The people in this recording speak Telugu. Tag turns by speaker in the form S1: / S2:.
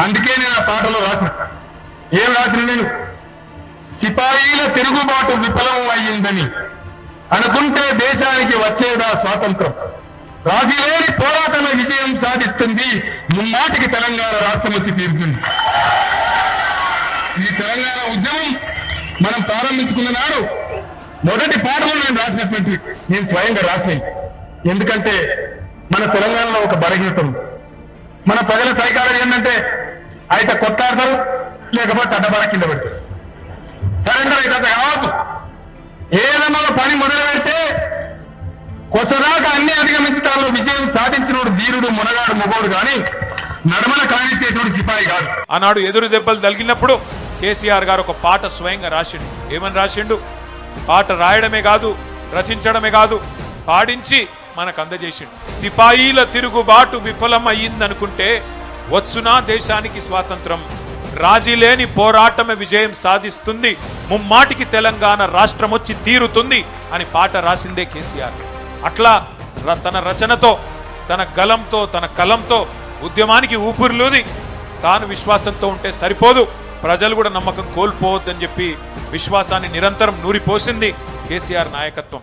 S1: అందుకే నేను ఆ పాటలో రాసిన ఏం రాసిన నేను సిపాయిల తిరుగుబాటు విఫలం అయ్యిందని అనుకుంటే దేశానికి వచ్చేదా స్వాతంత్రం రాజీలేని పోరాటమే విజయం సాధిస్తుంది ముమ్మాటికి తెలంగాణ రాష్ట్రం వచ్చి తీరుతుంది ఈ తెలంగాణ ఉద్యమం మనం ప్రారంభించుకున్న నాడు మొదటి పాటలో నేను రాసినటువంటి నేను స్వయంగా రాసినాయి ఎందుకంటే మన తెలంగాణలో ఒక బలహీనత ఉంది మన ప్రజల సైకాలజీ ఏంటంటే అయితే కొట్లాడతారు లేకపోతే అడ్డబార కింద పెడతారు సరెండర్ అయితే కావద్దు ఏదన్నా పని మొదలు పెడితే కొసదాకా అన్ని అధిగమించి తాను విజయం సాధించినోడు ధీరుడు మునగాడు మొగోడు గాని నడమల కానిచ్చేటువంటి సిపాయి కాదు.
S2: ఆనాడు ఎదురు దెబ్బలు తగిలినప్పుడు కేసీఆర్ గారు ఒక పాట స్వయంగా రాసిండు. ఏమని రాసిండు? పాట రాయడమే కాదు, రచించడమే కాదు, పాడించి మనకు అందజేసిండు. సిపాయిల తిరుగుబాటు విఫలం అయ్యిందనుకుంటే వచ్చునా దేశానికి స్వాతంత్రం రాజీ లేని పోరాటమే విజయం సాధిస్తుంది ముమ్మాటికి తెలంగాణ రాష్ట్రం వచ్చి తీరుతుంది అని పాట రాసిందే కేసీఆర్. అట్లా తన రచనతో తన గలంతో తన కలంతో ఉద్యమానికి ఊపిరిలోది తాను విశ్వాసంతో ఉంటే సరిపోదు, ప్రజలు కూడా నమ్మకం కోల్పోవద్దని చెప్పి విశ్వాసాన్ని నిరంతరం నూరిపోసింది కేసీఆర్ నాయకత్వం.